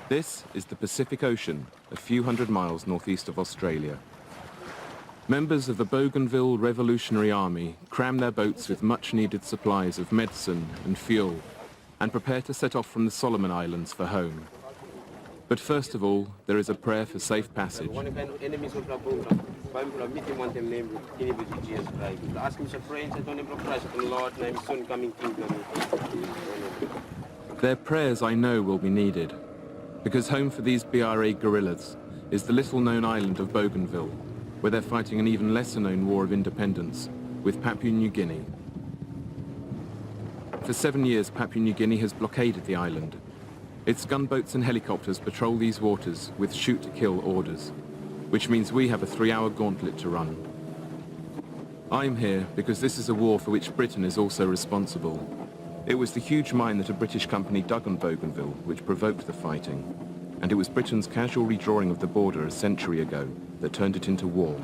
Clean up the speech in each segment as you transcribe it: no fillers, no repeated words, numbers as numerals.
This is the Pacific Ocean, a few hundred miles northeast of Australia. Members of the Bougainville Revolutionary Army cram their boats with much-needed supplies of medicine and fuel and prepare to set off from the Solomon Islands for home. But first of all, there is a prayer for safe passage. Their prayers, I know, will be needed, because home for these BRA guerrillas is the little-known island of Bougainville, where they're fighting an even lesser-known war of independence with Papua New Guinea. For 7 years, Papua New Guinea has blockaded the island. Its gunboats and helicopters patrol these waters with shoot-to-kill orders, which means we have a 3-hour gauntlet to run. I'm here because this is a war for which Britain is also responsible. It was the huge mine that a British company dug on Bougainville which provoked the fighting, and it was Britain's casual redrawing of the border a century ago that turned it into war.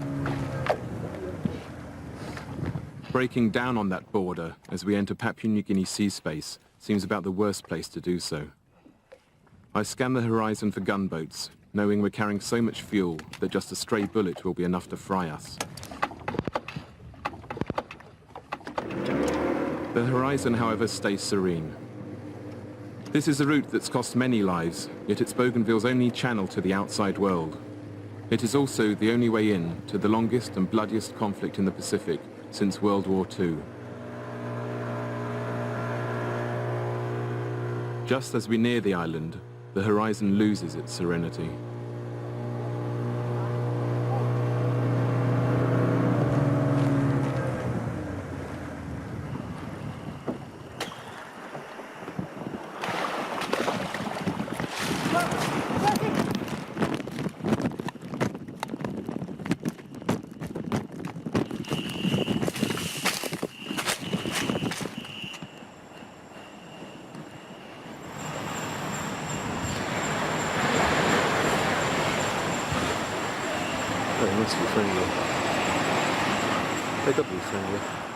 Breaking down on that border as we enter Papua New Guinea sea space seems about the worst place to do so. I scan the horizon for gunboats, knowing we're carrying so much fuel that just a stray bullet will be enough to fry us. The horizon, however, stays serene. This is a route that's cost many lives, yet it's Bougainville's only channel to the outside world. It is also the only way in to the longest and bloodiest conflict in the Pacific since World War II. Just as we near the island, the horizon loses its serenity.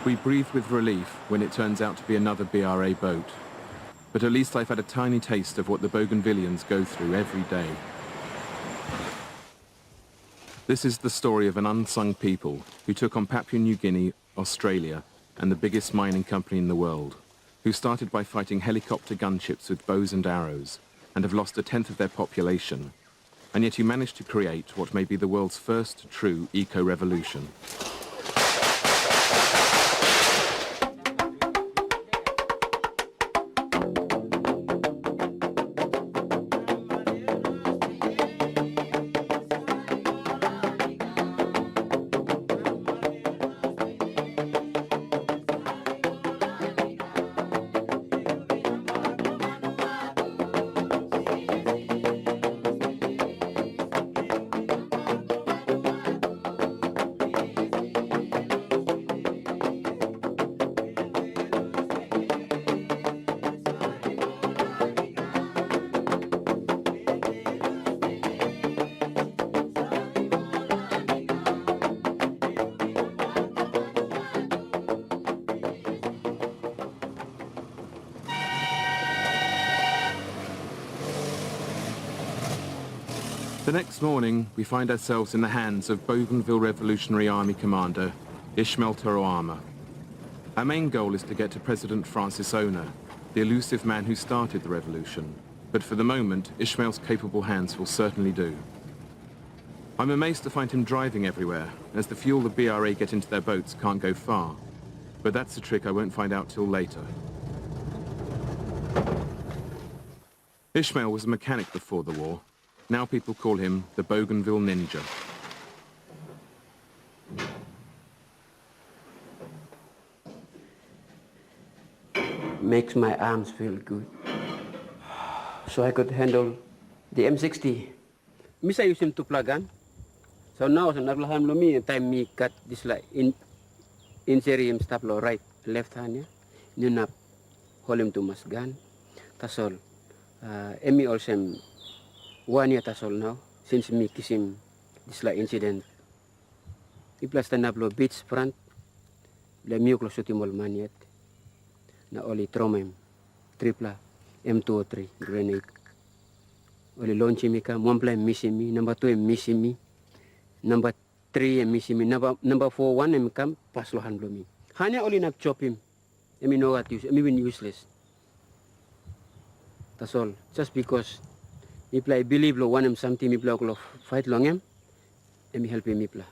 We breathe with relief when it turns out to be another BRA boat. But at least I've had a tiny taste of what the Bougainvillians go through every day. This is the story of an unsung people who took on Papua New Guinea, Australia, and the biggest mining company in the world, who started by fighting helicopter gunships with bows and arrows, and have lost 1/10 of their population, and yet who managed to create what may be the world's first true eco-revolution. The next morning, we find ourselves in the hands of Bougainville Revolutionary Army Commander Ismail Toroama. Our main goal is to get to President Francis Ona, the elusive man who started the revolution. But for the moment, Ismail's capable hands will certainly do. I'm amazed to find him driving everywhere, as the fuel the BRA get into their boats can't go far. But that's a trick I won't find out till later. Ismail was a mechanic before the war. Now people call him the Bougainville Ninja. Makes my arms feel good. So I could handle the M60. Miss I use him to plug on. So now so naglaham lo mi time me cut this like in serium stop lo right left hand ya. Nunap hold him to masgan. Tasol. Emi also 1 year tasol now since me kiss him this like incident. Iplas tanablo beach front. La miyo klo sutimol maniet. Na oli trauma him triple M203 grenade. Only launching me come, one plane missing me, number 2 missing me, number 3 missing me, number 4 one come pass lo hand blow me. Hanya only nak chop him. I mean know what use, I mean useless. That's all. Just because me play believe lo one something me play lo fight long him, and me help him me play.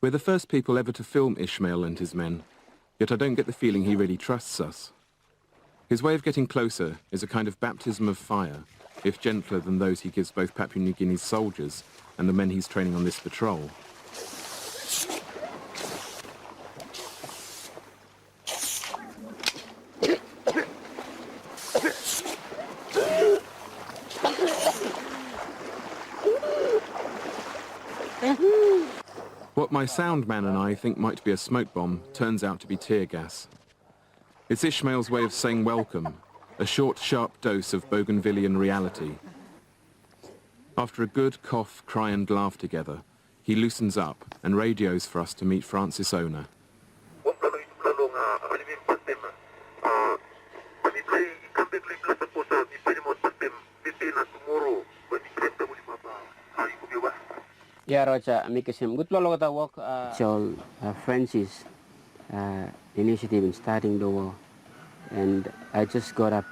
We're the first people ever to film Ishmael and his men, yet I don't get the feeling he really trusts us. His way of getting closer is a kind of baptism of fire, if gentler than those he gives both Papua New Guinea's soldiers and the men he's training on this patrol. What my sound man and I think might be a smoke bomb turns out to be tear gas. It's Ishmael's way of saying welcome, a short, sharp dose of Bougainvillian reality. After a good cough, cry and laugh together, he loosens up and radios for us to meet Francis Ona. Yeah, Rocha, make him good lolo ta work. So Francis initiative in starting the war, and I just got up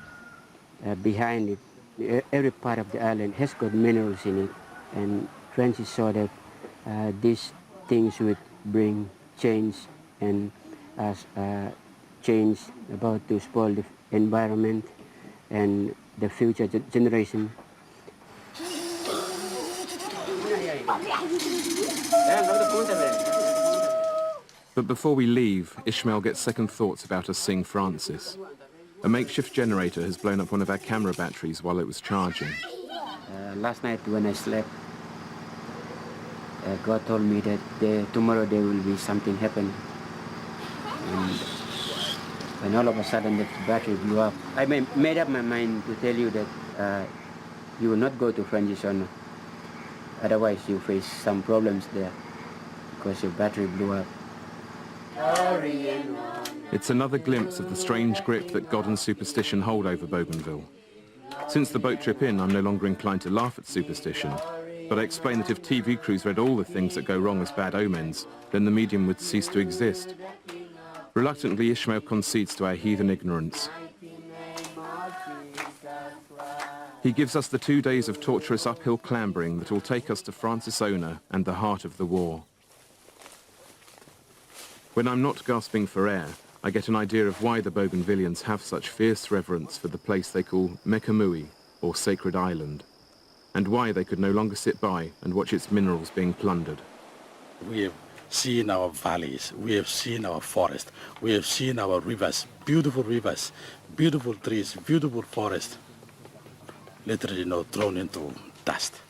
behind it. Every part of the island has got minerals in it, and Francis saw that these things would bring change and change about to spoil the environment and the future generation. But before we leave, Ishmael gets second thoughts about us seeing Francis. A makeshift generator has blown up one of our camera batteries while it was charging. Last night when I slept, God told me that tomorrow there will be something happen. And all of a sudden the battery blew up. I made up my mind to tell you that you will not go to Francis Ona. Otherwise you face some problems there because your battery blew up. It's another glimpse of the strange grip that God and superstition hold over Bougainville. Since the boat trip in, I'm no longer inclined to laugh at superstition, but I explain that if TV crews read all the things that go wrong as bad omens, then the medium would cease to exist. Reluctantly, Ishmael concedes to our heathen ignorance. He gives us the 2 days of torturous uphill clambering that will take us to Francis Ona and the heart of the war. When I'm not gasping for air, I get an idea of why the Bougainvillians have such fierce reverence for the place they call Mekamui, or Sacred Island, and why they could no longer sit by and watch its minerals being plundered. We have seen our valleys, we have seen our forest, we have seen our rivers, beautiful trees, beautiful forest, literally thrown into dust,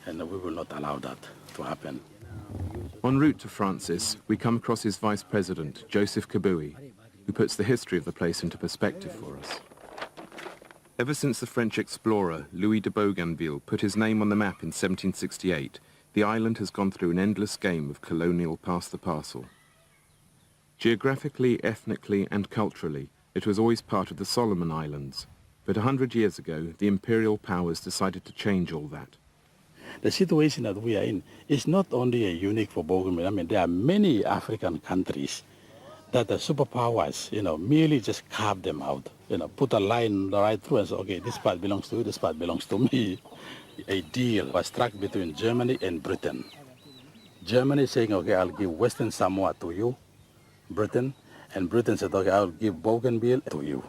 and we will not allow that to happen. En route to Francis, we come across his vice president, Joseph Kabui, who puts the history of the place into perspective for us. Ever since the French explorer Louis de Bougainville put his name on the map in 1768, the island has gone through an endless game of colonial pass-the-parcel. Geographically, ethnically and culturally, it was always part of the Solomon Islands, but 100 years ago, the imperial powers decided to change all that. The situation that we are in is not only unique for Bougainville. I mean, there are many African countries that the superpowers, merely just carve them out. Put a line right through and say, okay, this part belongs to you, this part belongs to me. A deal was struck between Germany and Britain. Germany saying, okay, I'll give Western Samoa to you, Britain, and Britain said, okay, I'll give Bougainville to you.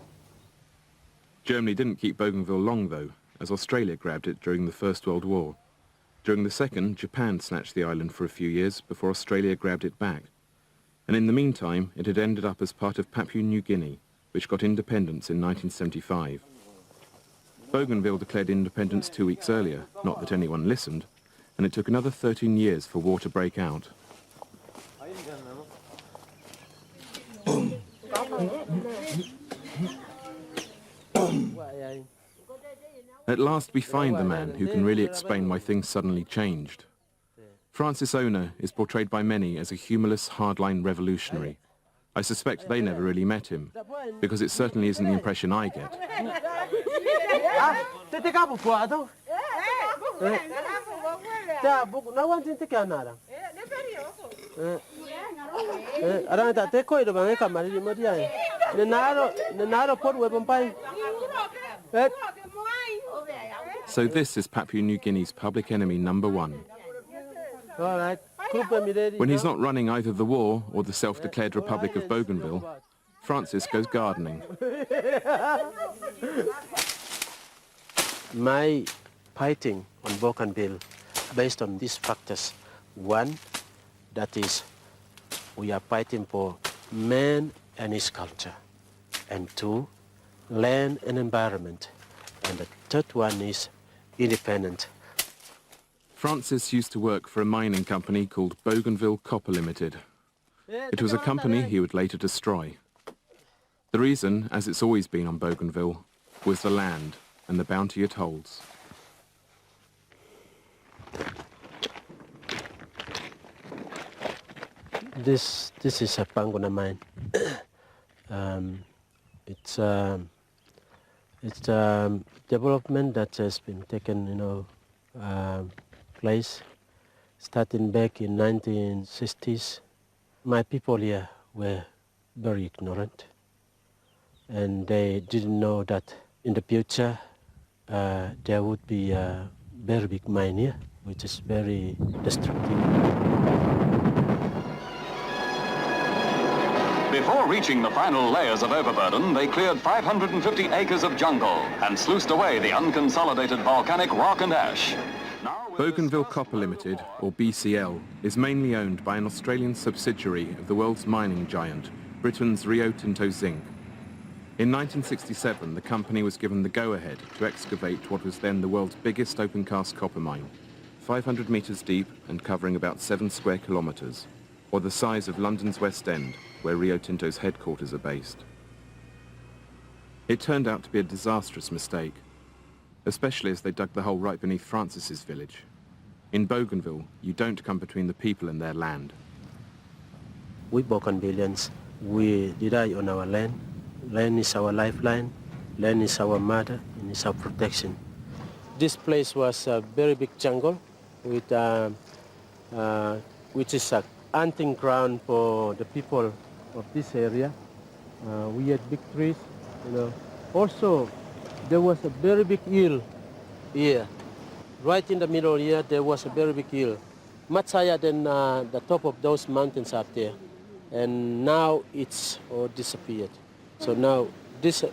Germany didn't keep Bougainville long, though, as Australia grabbed it during the First World War. During the Second, Japan snatched the island for a few years before Australia grabbed it back. And in the meantime, it had ended up as part of Papua New Guinea, which got independence in 1975. Bougainville declared independence 2 weeks earlier, not that anyone listened, and it took another 13 years for war to break out. At last we find the man who can really explain why things suddenly changed. Francis Ona is portrayed by many as a humorless, hardline revolutionary. I suspect they never really met him, because it certainly isn't the impression I get. So this is Papua New Guinea's public enemy number one. All right. When he's not running either the war or the self-declared Republic of Bougainville, Francis goes gardening. My fighting on Bougainville based on these factors. One, that is, we are fighting for man and his culture. And two, land and environment. And the third one is independent. Francis used to work for a mining company called Bougainville Copper Limited. It was a company he would later destroy. The reason, as it's always been on Bougainville, was the land and the bounty it holds. This is a Panguna mine. It's development that has been taken, place starting back in 1960s. My people here were very ignorant, and they didn't know that in the future there would be a very big mine here, which is very destructive. Before reaching the final layers of overburden, they cleared 550 acres of jungle and sluiced away the unconsolidated volcanic rock and ash. Bougainville Copper Limited, or BCL, is mainly owned by an Australian subsidiary of the world's mining giant, Britain's Rio Tinto Zinc. In 1967, the company was given the go-ahead to excavate what was then the world's biggest open-cast copper mine, 500 metres deep and covering about 7 square kilometres, or the size of London's West End, where Rio Tinto's headquarters are based. It turned out to be a disastrous mistake, especially as they dug the hole right beneath Francis's village. In Bougainville, you don't come between the people and their land. We Bougainvillians, we rely on our land. Land is our lifeline, land is our mother, and it's our protection. This place was a very big jungle with, which is a hunting ground for the people of this area. We had big trees, Also, there was a very big hill here. Right in the middle here, there was a very big hill, much higher than the top of those mountains up there. And now it's all disappeared. So now this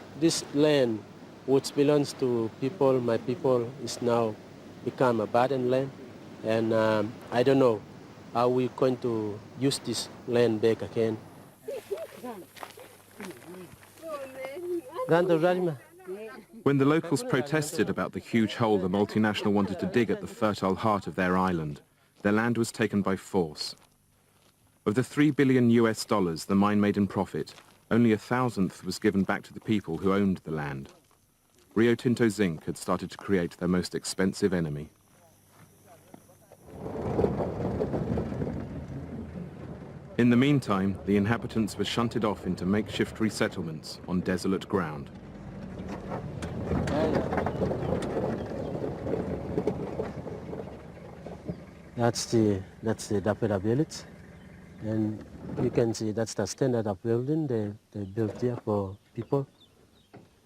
land, which belongs to people, my people, is now become abandoned land. And I don't know how we're going to use this land back again. When the locals protested about the huge hole the multinational wanted to dig at the fertile heart of their island, their land was taken by force. Of the $3 billion the mine made in profit, only 1,000th was given back to the people who owned the land. Rio Tinto Zinc had started to create their most expensive enemy. In the meantime, the inhabitants were shunted off into makeshift resettlements on desolate ground. That's the Dapera village, and you can see that's the standard of building they built here for people.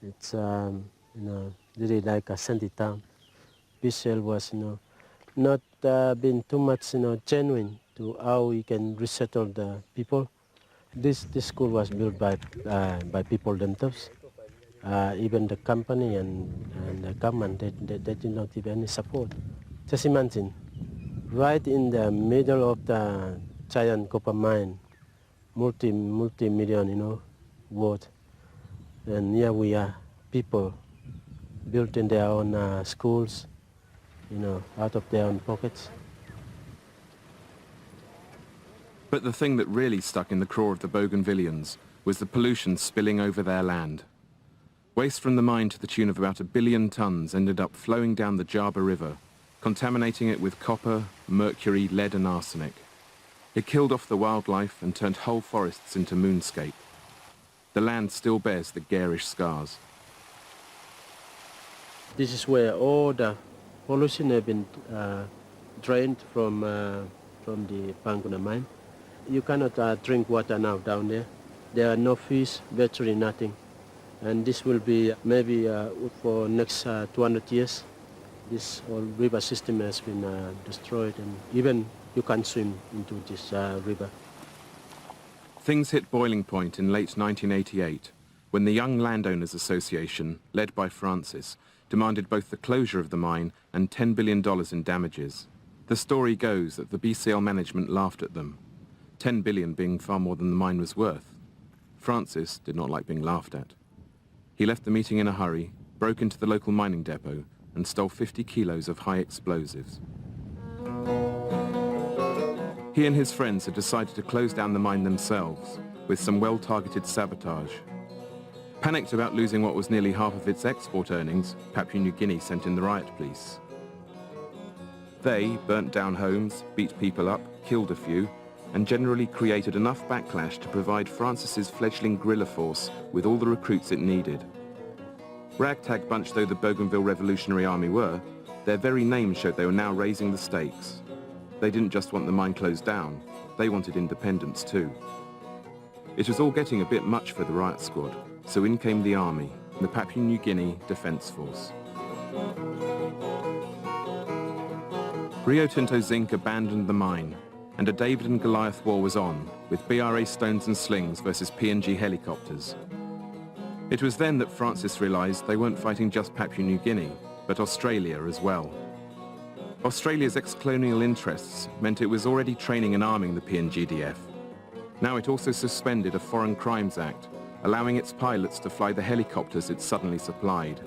It's really like a shanty town. BCL was not been too much genuine to how we can resettle the people. This school was built by people themselves. Even the company and the government, they did not give any support. Just imagine, right in the middle of the giant copper mine, multi-million, worth, and here we are, people building their own schools, out of their own pockets. But the thing that really stuck in the craw of the Bougainvillians was the pollution spilling over their land. Waste from the mine to the tune of about 1 billion tons ended up flowing down the Jaba River, contaminating it with copper, mercury, lead and arsenic. It killed off the wildlife and turned whole forests into moonscape. The land still bears the garish scars. This is where all the pollution have been drained from the Panguna mine. You cannot drink water now down there. There are no fish, virtually nothing. And this will be maybe for next 200 years. This whole river system has been destroyed, and even you can't swim into this river. Things hit boiling point in late 1988 when the Young Landowners Association, led by Francis, demanded both the closure of the mine and $10 billion in damages. The story goes that the BCL management laughed at them, $10 billion being far more than the mine was worth. Francis did not like being laughed at. He left the meeting in a hurry, broke into the local mining depot, and stole 50 kilos of high explosives. He and his friends had decided to close down the mine themselves, with some well-targeted sabotage. Panicked about losing what was nearly half of its export earnings, Papua New Guinea sent in the riot police. They burnt down homes, beat people up, killed a few, and generally created enough backlash to provide Francis's fledgling guerrilla force with all the recruits it needed. Ragtag bunch though the Bougainville Revolutionary Army were, their very name showed they were now raising the stakes. They didn't just want the mine closed down, they wanted independence too. It was all getting a bit much for the riot squad, so in came the army, the Papua New Guinea Defence Force. Rio Tinto Zinc abandoned the mine, and a David and Goliath war was on, with BRA Stones and Slings versus PNG helicopters. It was then that Francis realised they weren't fighting just Papua New Guinea, but Australia as well. Australia's ex-colonial interests meant it was already training and arming the PNGDF. Now it also suspended a Foreign Crimes Act, allowing its pilots to fly the helicopters it suddenly supplied.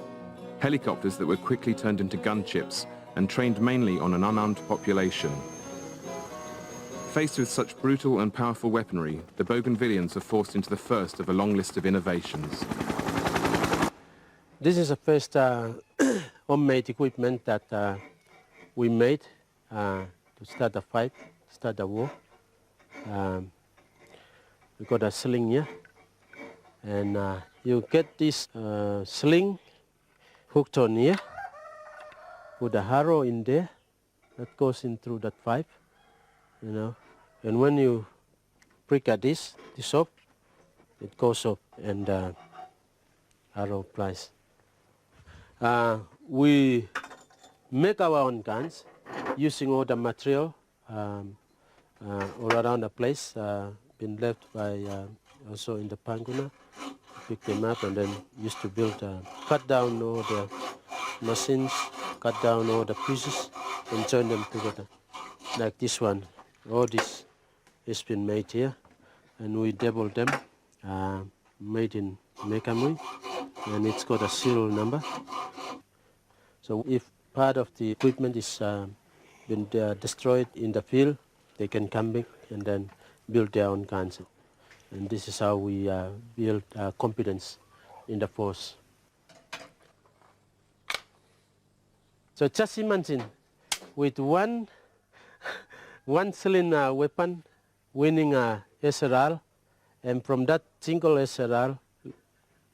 Helicopters that were quickly turned into gunships and trained mainly on an unarmed population. Faced with such brutal and powerful weaponry, the Bougainvillians are forced into the first of a long list of innovations. This is the first homemade equipment that we made to start the fight, start the war. We got a sling here, and you get this sling hooked on here, put a arrow in there that goes in through that pipe, you know, and when you prick at this up, it goes up and arrow applies. We make our own guns using all the material all around the place, been left by also in the Panguna. Pick them up and then used to build, cut down all the machines, cut down all the pieces and join them together. Like this one, all this has been made here, and we double them, made in Mekamui, and it's got a serial number. So if part of the equipment is been destroyed in the field, they can come back and then build their own guns. And this is how we build confidence in the force. So just imagine, with one cylinder weapon, winning a SRR, and from that single SRR,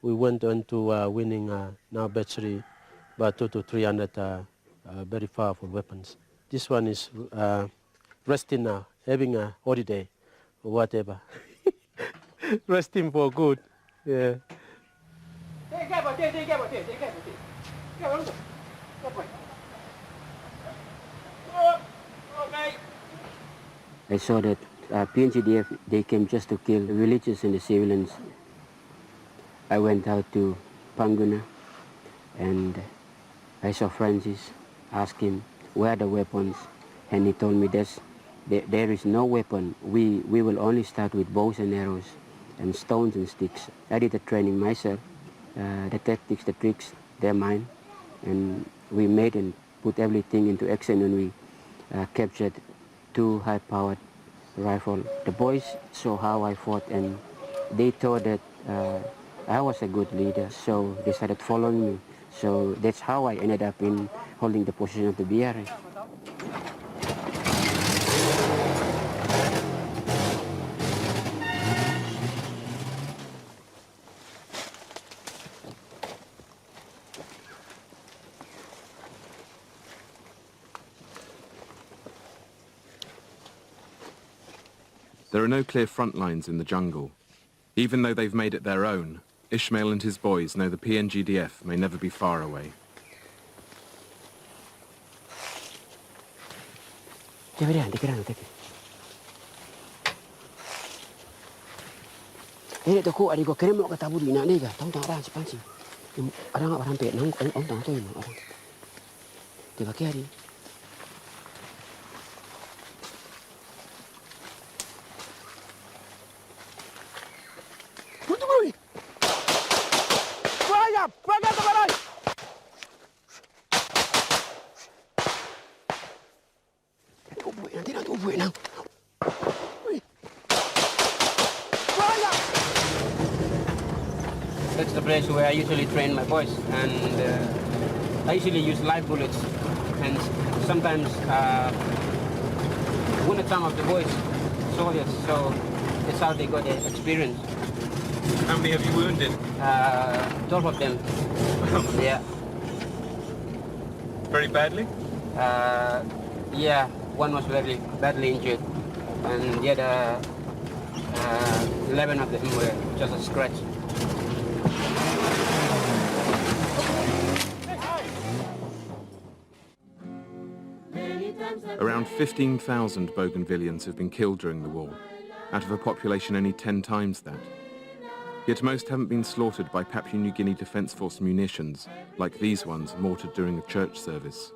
we went on to winning now virtually about 200 to 300 very powerful weapons. This one is resting now, having a holiday or whatever. Resting for good, yeah. I saw that PNGDF, they came just to kill the villages and the civilians. I went out to Panguna and I saw Francis, asked him where are the weapons, and he told me there is no weapon. We will only start with bows and arrows and stones and sticks. I did the training myself, the tactics, the tricks, they're mine, and we made and put everything into action, and we captured 2 high-powered rifles. The boys saw how I fought, and they thought that I was a good leader, so they started following me. So that's how I ended up in holding the position of the BRA. There are no clear front lines in the jungle. Even though they've made it their own, Ishmael and his boys know the PNGDF may never be far away. That's the place where I usually train my boys, and I usually use live bullets, and sometimes wounded some of the boys, soldiers, so that's how they got the experience. How many have you wounded? 12 of them. Yeah. Very badly? Yeah, one was very badly injured, and the other 11 of them were just a scratch. Around 15,000 Bougainvillians have been killed during the war, out of a population only 10 times that. Yet most haven't been slaughtered by Papua New Guinea Defence Force munitions, like these ones mortared during a church service.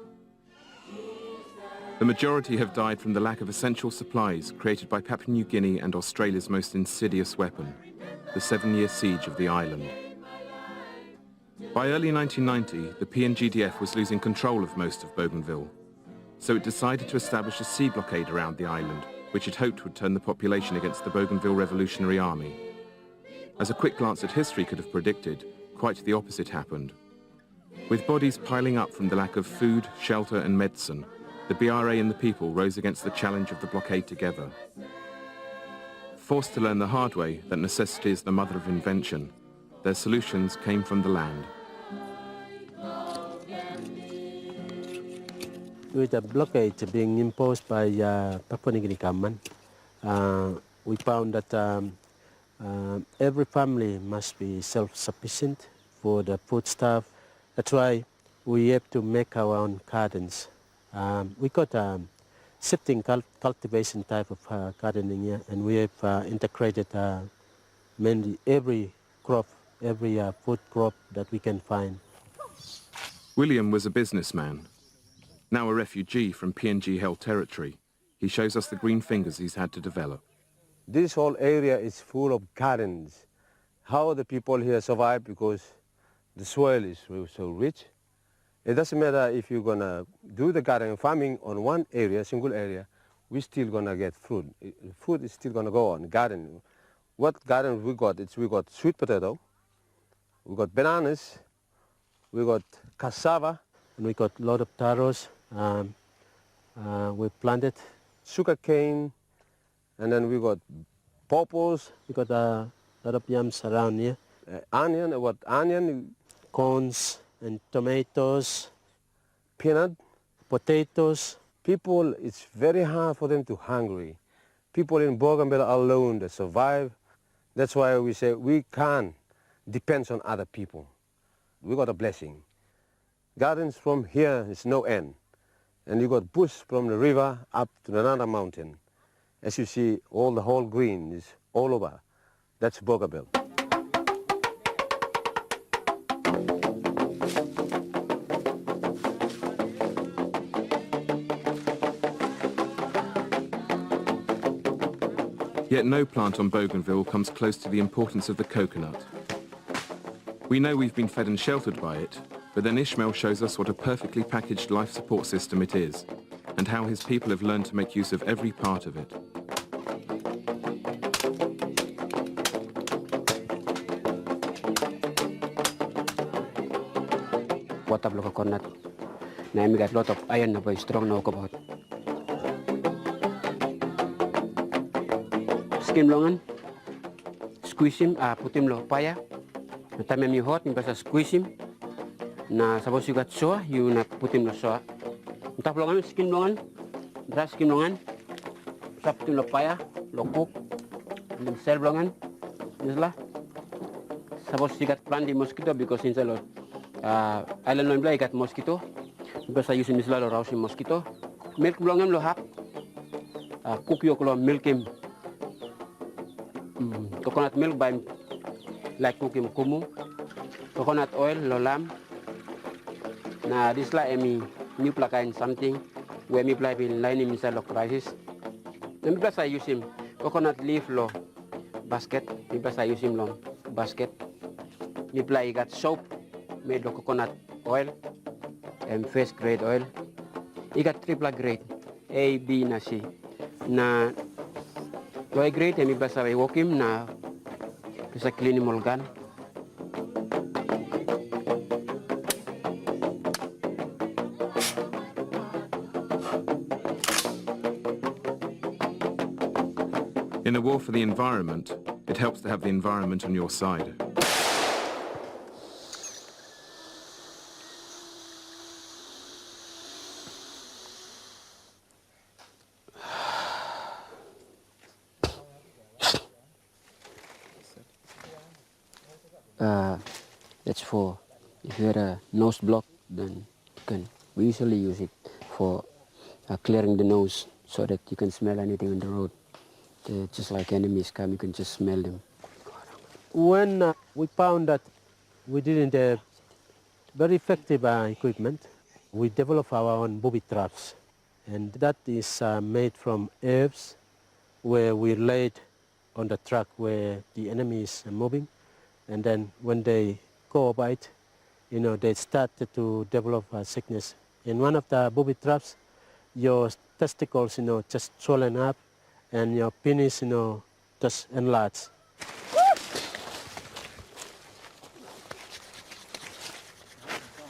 The majority have died from the lack of essential supplies created by Papua New Guinea and Australia's most insidious weapon, the 7-year siege of the island. By early 1990, the PNGDF was losing control of most of Bougainville, so it decided to establish a sea blockade around the island, which it hoped would turn the population against the Bougainville Revolutionary Army. As a quick glance at history could have predicted, quite the opposite happened. With bodies piling up from the lack of food, shelter and medicine, the BRA and the people rose against the challenge of the blockade together. Forced to learn the hard way that necessity is the mother of invention, their solutions came from the land. With the blockade being imposed by Papua New Guinea government, we found that every family must be self-sufficient for the foodstuff. That's why we have to make our own gardens. We got shifting cultivation type of gardening here, and we have integrated mainly every crop, every food crop that we can find. William was a businessman. Now a refugee from PNG-held territory, he shows us the green fingers he's had to develop. This whole area is full of gardens. How the people here survive because the soil is so rich. It doesn't matter if you're going to do the garden farming on one area, single area, we're still going to get fruit. Fruit is still going to go on garden. What garden we got? We got sweet potato, we got bananas, we got cassava, and we got a lot of taros. We planted sugar cane, and then we got pawpaws. We got a lot of yams around here. Onion, corns and tomatoes, peanut, potatoes. People, it's very hard for them to hungry. People in Bougainville alone, they survive. That's why we say we can't depend on other people. We got a blessing. Gardens from here is no end. And you got bush from the river up to another mountain. As you see, the whole green is all over. That's Bougainville. Yet no plant on Bougainville comes close to the importance of the coconut. We know we've been fed and sheltered by it, but then Ishmael shows us what a perfectly packaged life support system it is, and how his people have learned to make use of every part of it. What of coconut? Now we got a lot of iron, very strong now about. Skim longan, squeeze him, put him low fire. The time you hot, you can squeeze him. Now suppose you got soa, you na put him low soa. Tap longan, skim longan, dry skim longan. Put him low fire, low cook. lim cell blongan, isla. Suppose you got plant the mosquito because inside island non blai got mosquito. Because I use in isla lo rousing mosquito. Milk blongan lo hap. Cook yo lo milk him. Coconut milk by like cook him kumu. Coconut oil lo lam. Na this la emi new plaka in something where me play in line inside lo crisis. And because I use him coconut leaf lo basket. Because I use him long basket. Me play got soap made of coconut oil and first grade oil. He got triple grade A, B, na C. Na toy grade and me basa I walk him na bisa clean him all gun. In a war for the environment, it helps to have the environment on your side. That's for if you had a nose block, then we usually use it for clearing the nose so that you can smell anything on the road. Just like enemies come, you can just smell them. When we found that we didn't have very effective equipment, we developed our own booby traps. And that is made from herbs where we laid on the track where the enemy is moving. And then when they go by it, they started to develop sickness. In one of the booby traps, your testicles, just swollen up, and your penis, just enlarged.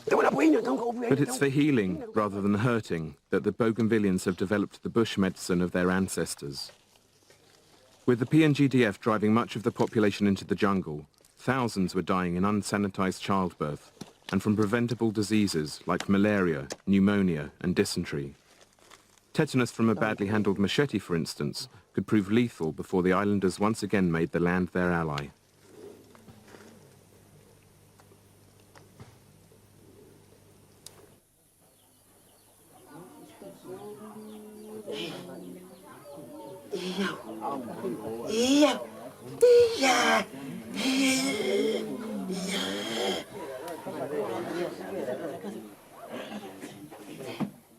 But it's for healing rather than hurting that the Bougainvillians have developed the bush medicine of their ancestors. With the PNGDF driving much of the population into the jungle, thousands were dying in unsanitized childbirth and from preventable diseases like malaria, pneumonia and dysentery. Tetanus from a badly handled machete, for instance, could prove lethal before the islanders once again made the land their ally.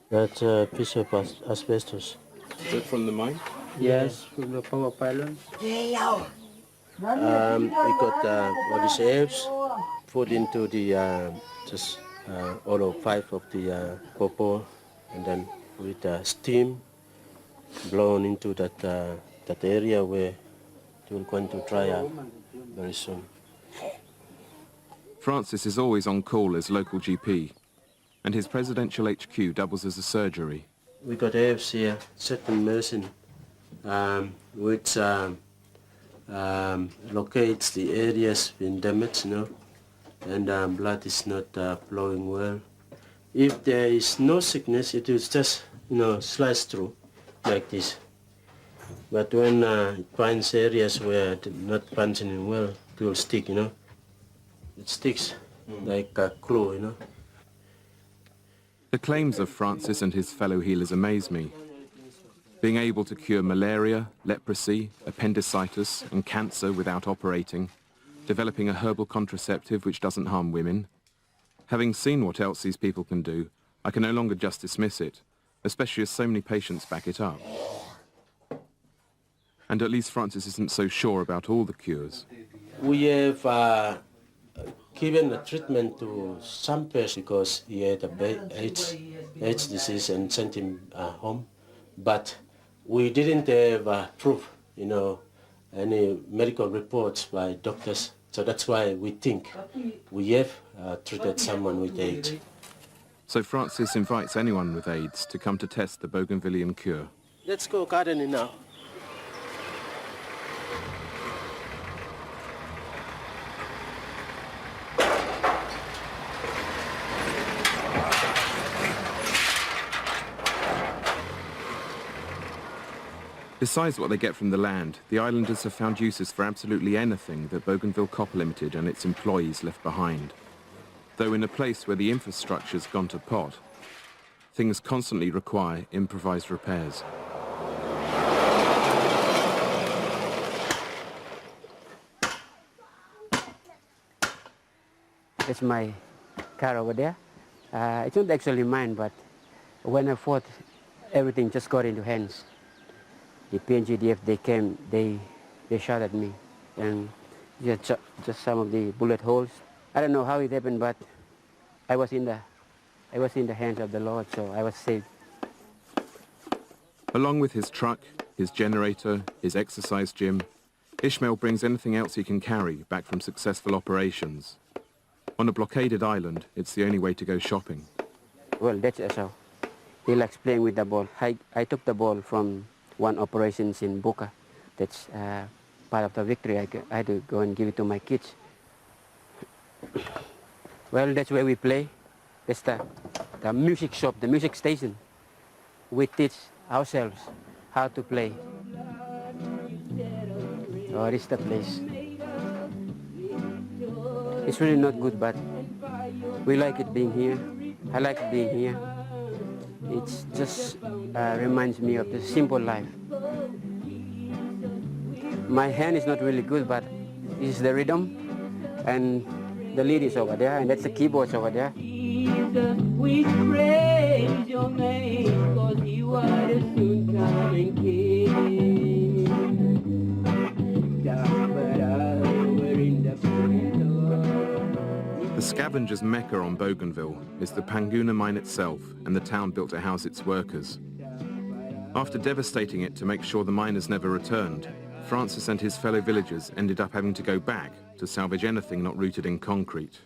That's a piece of asbestos. Is it from the mine? Yes, from the power pylons. We got all these herbs put into the just all of 5 of the copper, and then with steam blown into that area where it will going to dry up very soon. Francis is always on call as local GP, and his presidential HQ doubles as a surgery. We got herbs here, certain medicine, which locates the areas being damaged, and blood is not flowing well. If there is no sickness, it will just, slice through like this. But when it finds areas where it's not functioning well, it will stick, It sticks like a glue, The claims of Francis and his fellow healers amaze me. Being able to cure malaria, leprosy, appendicitis and cancer without operating, developing a herbal contraceptive which doesn't harm women. Having seen what else these people can do, I can no longer just dismiss it, especially as so many patients back it up. And at least Francis isn't so sure about all the cures. We have given a treatment to some person because he had AIDS disease and sent him home. But we didn't have proof, any medical reports by doctors. So that's why we think we have treated someone with AIDS. So Francis invites anyone with AIDS to come to test the Bougainvillian cure. Let's go gardening now. Besides what they get from the land, the islanders have found uses for absolutely anything that Bougainville Copper Limited and its employees left behind. Though in a place where the infrastructure's gone to pot, things constantly require improvised repairs. It's my car over there. It's not actually mine, but when I fought, everything just got into hands. The PNGDF, they came, they shot at me, and just some of the bullet holes. I don't know how it happened, but I was in the hands of the Lord, so I was saved. Along with his truck, his generator, his exercise gym, Ishmael brings anything else he can carry back from successful operations. On a blockaded island, it's the only way to go shopping. Well, that's how. He likes playing with the ball. I took the ball from one operations in Buka. That's part of the victory. I had to go and give it to my kids. Well, that's where we play. That's the music shop, the music station. We teach ourselves how to play. Oh, this is the place. It's really not good, but we like it being here. I like being here. It just reminds me of the simple life. My hand is not really good, but this is the rhythm, and the lead is over there, and that's the keyboards over there. Jesus, we praise your name, 'cause you are the soon coming King. The scavenger's mecca on Bougainville is the Panguna mine itself and the town built to house its workers. After devastating it to make sure the miners never returned, Francis and his fellow villagers ended up having to go back to salvage anything not rooted in concrete.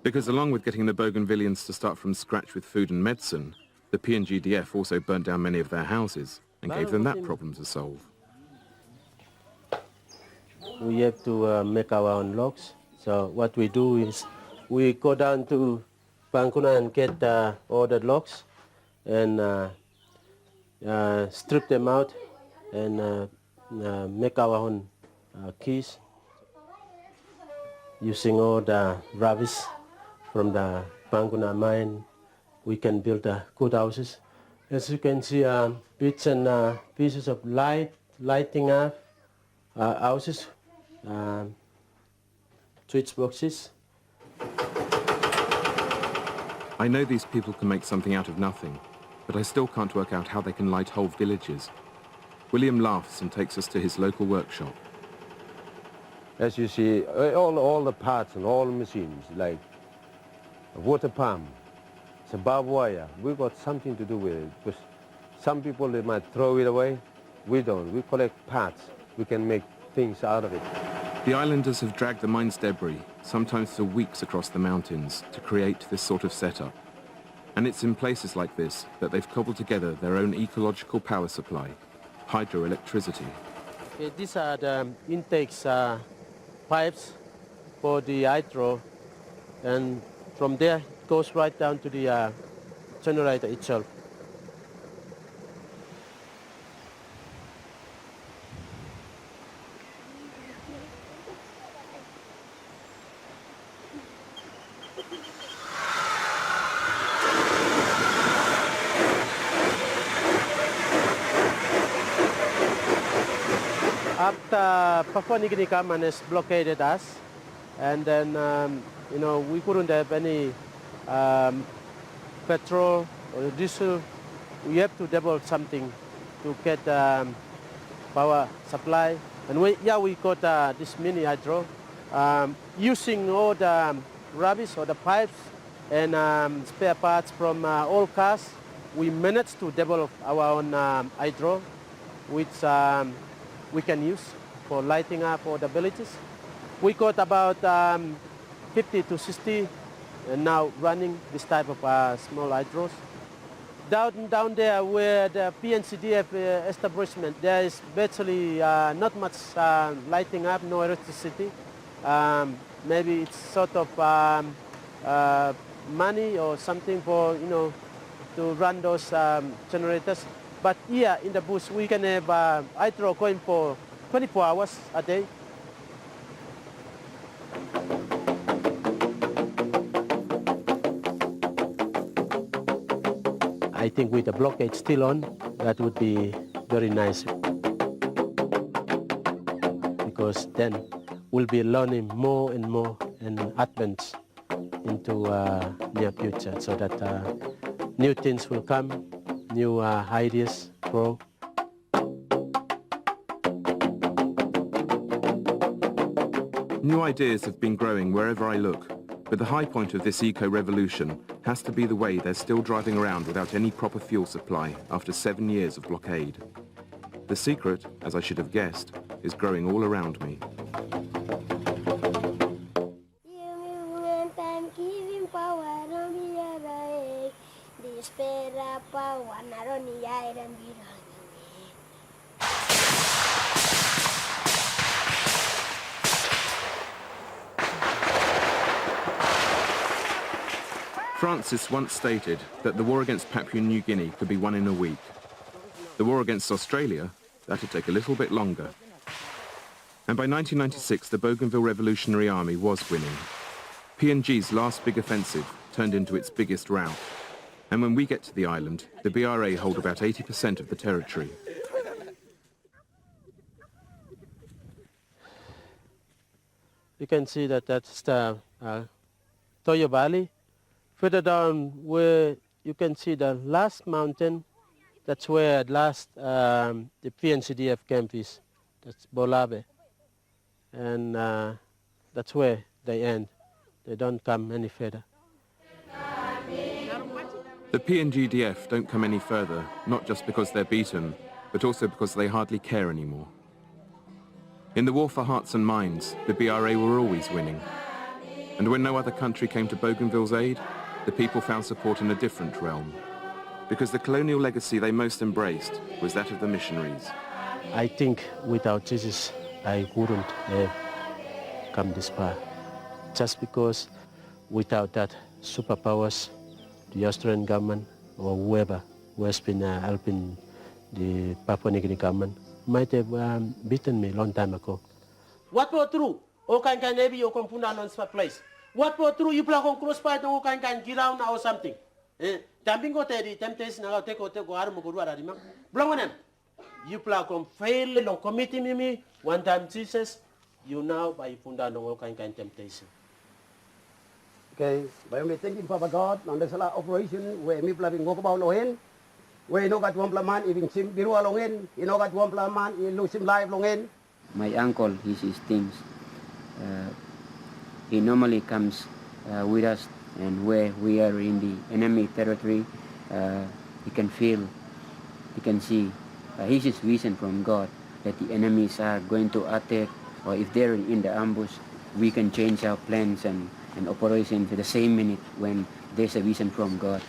Because along with getting the Bougainvillians to start from scratch with food and medicine, the PNGDF also burnt down many of their houses and gave them that problem to solve. We have to make our own logs. So what we do is we go down to Panguna and get all the logs and strip them out and make our own keys using all the rubbish from the Panguna mine. We can build good houses. As you can see, bits and pieces of lighting up houses. Switch boxes. I know these people can make something out of nothing, but I still can't work out how they can light whole villages. William laughs and takes us to his local workshop. As you see, all the parts and all the machines, like a water pump, it's a barbed wire. We've got something to do with it, because some people, they might throw it away. We don't. We collect parts. We can make things out of it. The islanders have dragged the mine's debris, sometimes for weeks across the mountains, to create this sort of setup. And it's in places like this that they've cobbled together their own ecological power supply, hydroelectricity. Okay, these are the intakes pipes for the hydro, and from there it goes right down to the generator itself. After Papua New Guinea government has blockaded us, and then we couldn't have any petrol or diesel. We have to develop something to get power supply, and we got this mini hydro using all the rubbish or the pipes and spare parts from all cars. We managed to develop our own hydro, which we can use for lighting up all the villages. We got about 50 to 60 now running this type of small hydros. Down there where the PNCDF establishment, there is virtually not much lighting up, no electricity. Maybe it's sort of money or something for, to run those generators. But here in the bush, we can have, I throw coin for 24 hours a day. I think with the blockade still on, that would be very nice. Because then we'll be learning more and more and advance into near future so that new things will come, new ideas grow. New ideas have been growing wherever I look, but the high point of this eco-revolution has to be the way they're still driving around without any proper fuel supply after 7 years of blockade. The secret, as I should have guessed, is growing all around me. Francis once stated that the war against Papua New Guinea could be won in a week. The war against Australia, that'd take a little bit longer. And by 1996, the Bougainville Revolutionary Army was winning. PNG's last big offensive turned into its biggest rout. And when we get to the island, the BRA hold about 80% of the territory. You can see that that's the Toyo Valley. Further down where you can see the last mountain, that's where at last the PNCDF camp is. That's Bolabe. And that's where they end. They don't come any further. The PNGDF don't come any further, not just because they're beaten, but also because they hardly care anymore. In the war for hearts and minds, the BRA were always winning. And when no other country came to Bougainville's aid, the people found support in a different realm. Because the colonial legacy they most embraced was that of the missionaries. I think without Jesus, I wouldn't have come this far. Just because without that superpowers, the Australian government or whoever who has been helping the Papua New Guinea government might have beaten me a long time ago. What were true? O kan maybe you come from a place. What were true? You play on crossfire no kan girauna or something. Jumping go tedi temptation na take arm go ruara di mang. Blongonen. You play on fail on committing me one time Jesus. You now by funda no kan temptation. Okay, by me thanking Papa God on the sala operation where me plaving walk about lohen. Where no got one man even sim biru alongen, you know got one man you lose him live longen. My uncle, he's his things. He normally comes with us, and where we are in the enemy territory, he can feel, he can see. He's his vision from God that the enemies are going to attack, or if they're in the ambush, we can change our plans and operation to the same minute when there's a vision from God.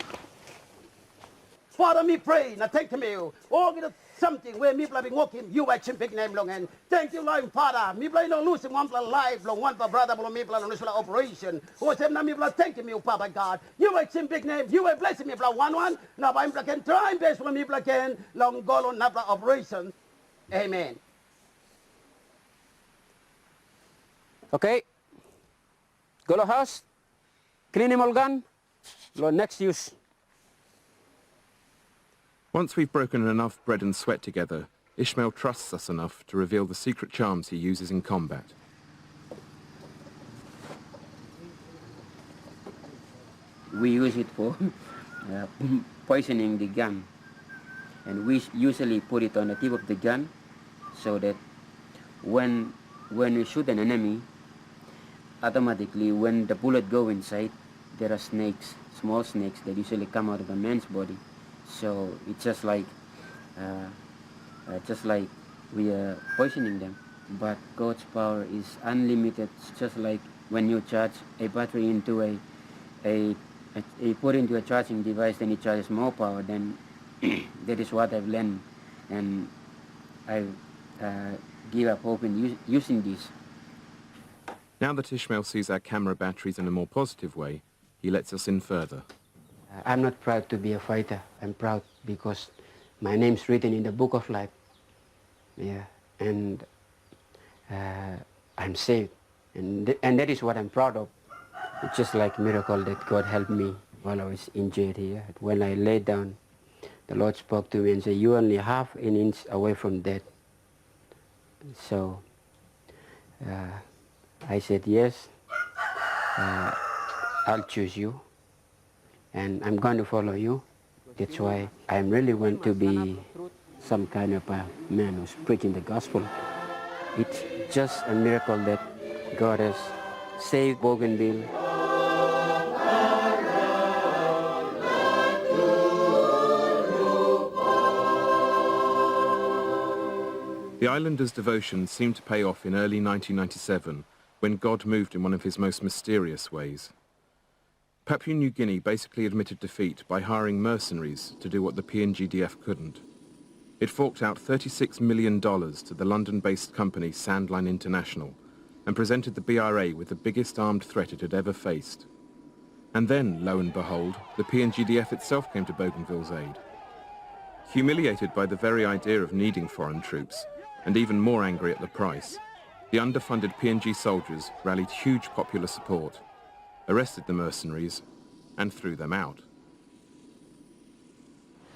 Father, me pray, now thank you. Oh, get something where me been walking, you are big name long and thank you, Lord Father. Me play no losing one plan life long, one for brother, me plan on this operation. Oh, say, now me thank you, Papa God. You are big name, you are blessing me, one. Now I'm can try best for me, can long go on another operation. Amen. Okay. Go to house, clean him all gun, next use. Once we've broken enough bread and sweat together, Ishmael trusts us enough to reveal the secret charms he uses in combat. We use it for poisoning the gun. And we usually put it on the tip of the gun so that when we shoot an enemy, automatically when the bullet goes inside, there are snakes, small snakes that usually come out of a man's body. So it's just like we are poisoning them. But God's power is unlimited. It's just like when you charge a battery into you put into a charging device, then it charges more power. Then that is what I've learned, and I give up hope in using this. Now that Ishmael sees our camera batteries in a more positive way, he lets us in further. I'm not proud to be a fighter. I'm proud because my name's written in the book of life. Yeah, and I'm saved, and that is what I'm proud of. It's just like a miracle that God helped me while I was injured here. When I laid down, the Lord spoke to me and said, "You're only half an inch away from death." So I said, "Yes, I'll choose you, and I'm going to follow you." That's why I really want to be some kind of a man who's preaching the gospel. It's just a miracle that God has saved Bougainville. The islanders' devotion seemed to pay off in early 1997 when God moved in one of his most mysterious ways. Papua New Guinea basically admitted defeat by hiring mercenaries to do what the PNGDF couldn't. It forked out $36 million to the London-based company Sandline International and presented the BRA with the biggest armed threat it had ever faced. And then, lo and behold, the PNGDF itself came to Bougainville's aid. Humiliated by the very idea of needing foreign troops, and even more angry at the price, the underfunded PNG soldiers rallied huge popular support, arrested the mercenaries, and threw them out.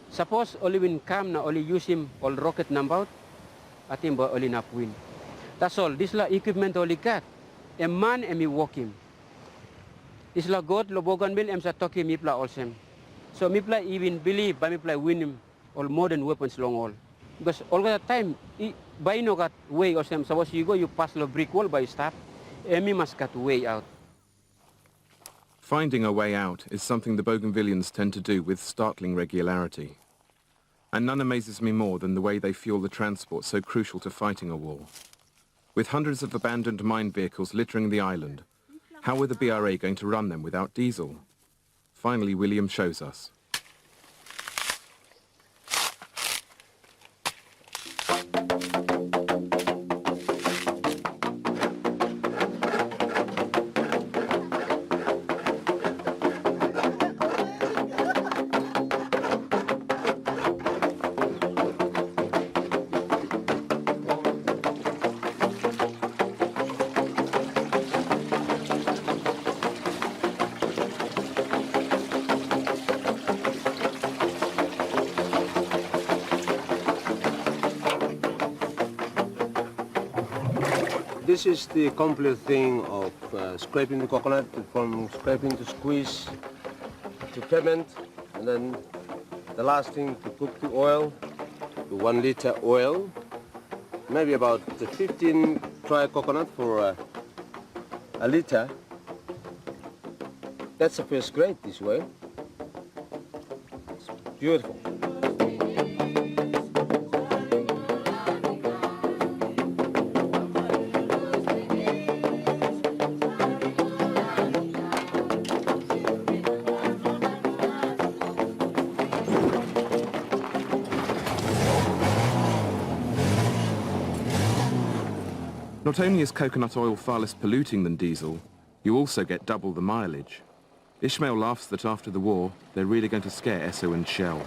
Suppose only when come na only use him all rocket number, atin ba only na win. That's all. This la equipment only got. A man and me walk him. This la God lo Bougainville em sa toki mi pla also. So mi pla even believe by mi pla win him all modern weapons long all. Because all the time, by no got way or some. Suppose you go, you pass the brick wall by stop, and me must got way out. Finding a way out is something the Bougainvillians tend to do with startling regularity. And none amazes me more than the way they fuel the transport so crucial to fighting a war. With hundreds of abandoned mine vehicles littering the island, how were the BRA going to run them without diesel? Finally, William shows us. This is the complete thing of scraping the coconut, from scraping to squeeze to ferment, and then the last thing to cook the oil, the 1 liter oil, maybe about 15 dry coconut for a liter. That's the first grade this way. It's beautiful. Not only is coconut oil far less polluting than diesel, you also get double the mileage. Ishmael laughs that after the war, they're really going to scare Esso and Shell.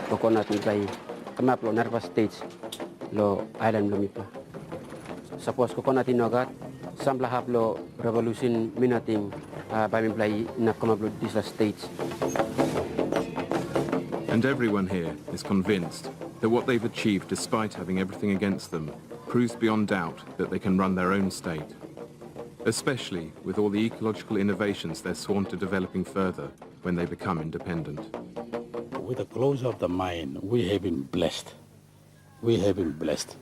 Coconut ni kay kamap lo nervous states lo island lo mipa. Suppose coconut inogat sambla hap lo revolution minating by mi play na kamap lo these states. And everyone here is convinced that what they've achieved despite having everything against them proves beyond doubt that they can run their own state, especially with all the ecological innovations they're sworn to developing further when they become independent. With the closure of the mine, we have been blessed. We have been blessed.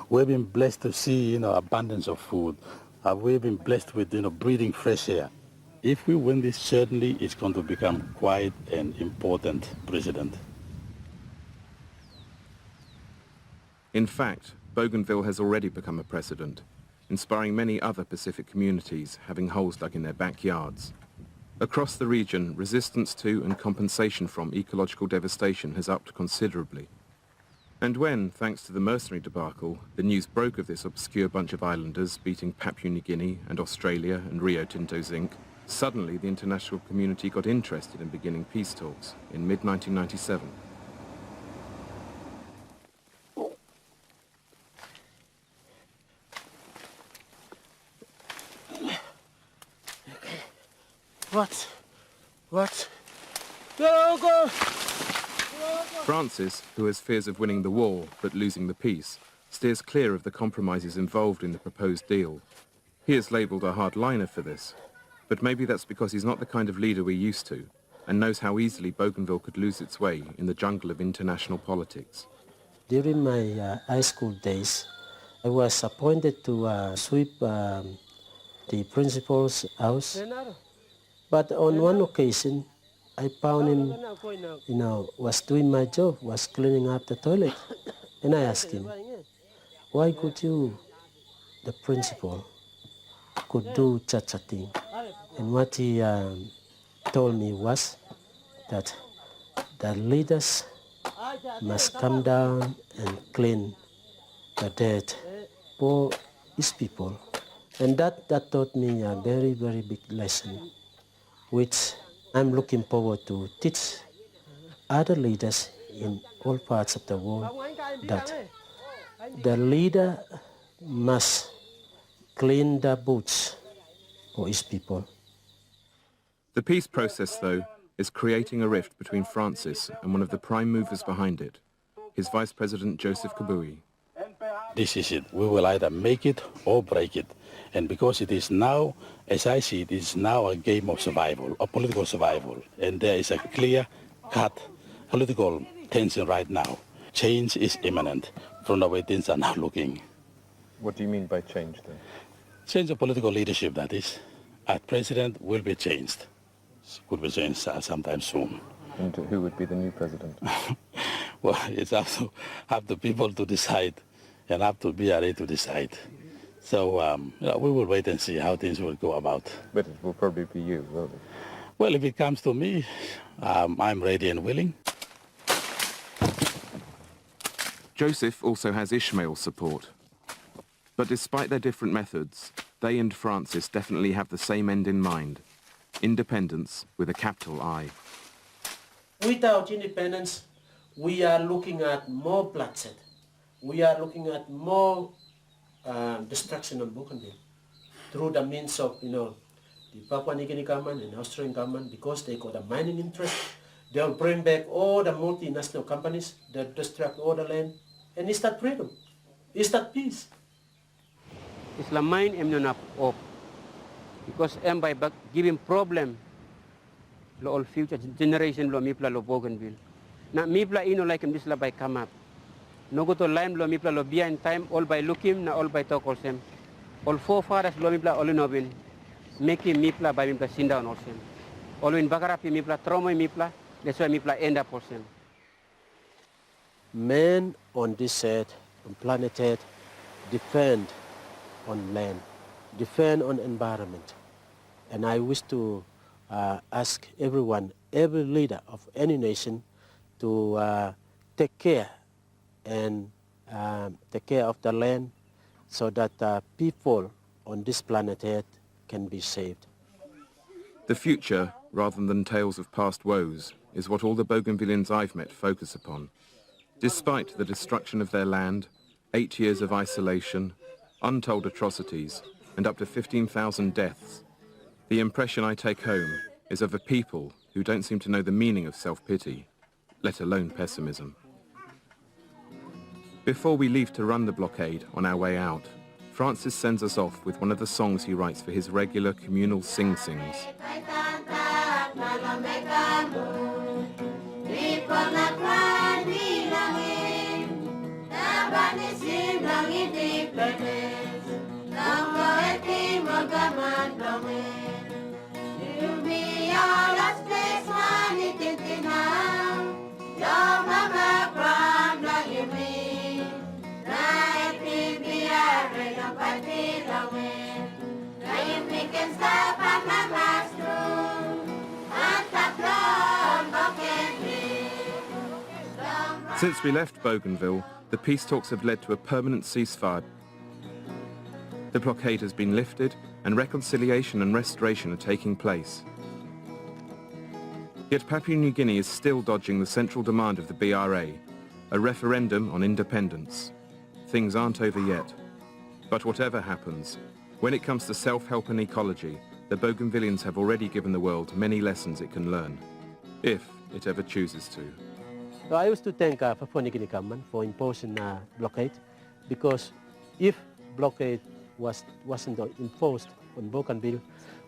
We've been blessed to see, abundance of food. We've been blessed with, breathing fresh air. If we win this, certainly it's going to become quite an important precedent. In fact, Bougainville has already become a precedent, inspiring many other Pacific communities having holes dug in their backyards. Across the region, resistance to and compensation from ecological devastation has upped considerably. And when, thanks to the mercenary debacle, the news broke of this obscure bunch of islanders beating Papua New Guinea and Australia and Rio Tinto Zinc, suddenly the international community got interested in beginning peace talks in mid-1997. What? What? Go! Francis, who has fears of winning the war but losing the peace, steers clear of the compromises involved in the proposed deal. He is labelled a hardliner for this, but maybe that's because he's not the kind of leader we're used to and knows how easily Bougainville could lose its way in the jungle of international politics. During my high school days, I was appointed to sweep the principal's house. But on one occasion, I found him, was doing my job, was cleaning up the toilet. And I asked him, why could you, the principal, could do such a thing? And what he told me was that the leaders must come down and clean the dirt for his people. And that taught me a very, very big lesson, which I'm looking forward to teach other leaders in all parts of the world, that the leader must clean the boots for his people. The peace process, though, is creating a rift between Francis and one of the prime movers behind it, his Vice President Joseph Kabui. This is it. We will either make it or break it. And because it is now, as I see it, is now a game of survival, of political survival. And there is a clear-cut political tension right now. Change is imminent from the way things are now looking. What do you mean by change, then? Change of political leadership, that is. Our president will be changed. Could be changed sometime soon. And who would be the new president? Well, it's up to people to decide, and up to BRA to decide. So we will wait and see how things will go about. But it will probably be you, will it? Well, if it comes to me, I'm ready and willing. Joseph also has Ishmael's support. But despite their different methods, they and Francis definitely have the same end in mind: independence with a capital I. Without independence, we are looking at more bloodshed. We are looking at more destruction of Bougainville through the means of, the Papua New Guinea government and Australian government, because they got a mining interest. They'll bring back all the multinational companies that destruct all the land, and it's that freedom, it's that peace. Islam mine am not up because am by giving problem lo all future generation lo mipla lo Bougainville. Na mipla ino like this la by come up. No go to lime lo mipla lo behind time all by looking na all by talk sem. All forefathers lo mipla all inobin making mipla by mipla sin down also. All in bagarapi mipla trauma mipla, that's why mipla end up also. Men on this earth, on planet Earth, depend on land, depend on environment. And I wish to ask everyone, every leader of any nation, to take care and take care of the land so that people on this planet Earth can be saved. The future, rather than tales of past woes, is what all the Bougainvillians I've met focus upon. Despite the destruction of their land, 8 years of isolation, untold atrocities, and up to 15,000 deaths, the impression I take home is of a people who don't seem to know the meaning of self-pity, let alone pessimism. Before we leave to run the blockade on our way out, Francis sends us off with one of the songs he writes for his regular communal sing-sings. Since we left Bougainville, the peace talks have led to a permanent ceasefire. The blockade has been lifted and reconciliation and restoration are taking place. Yet Papua New Guinea is still dodging the central demand of the BRA, a referendum on independence. Things aren't over yet. But whatever happens, when it comes to self-help and ecology, the Bougainvillians have already given the world many lessons it can learn, if it ever chooses to. So I used to thank Papua New Guinea government for imposing a blockade, because if blockade wasn't imposed on Bougainville,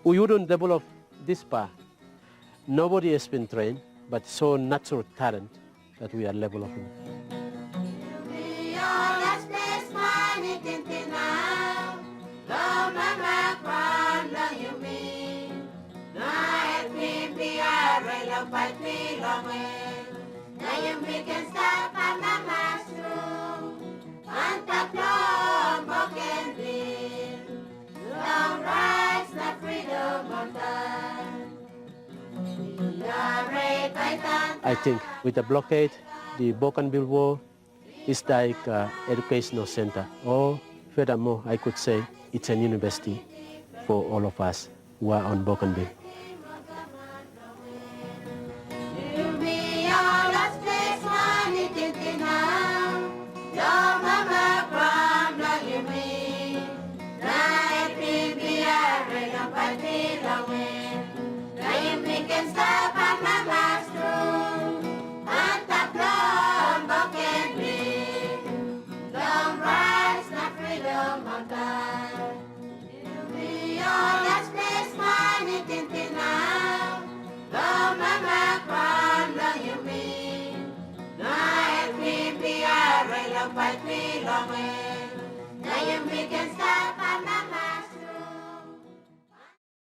we wouldn't develop this part. Nobody has been trained, but so natural talent that we are developing. I think with the blockade, the Bougainville War is like an educational center, or furthermore, I could say it's a university for all of us who are on Bougainville.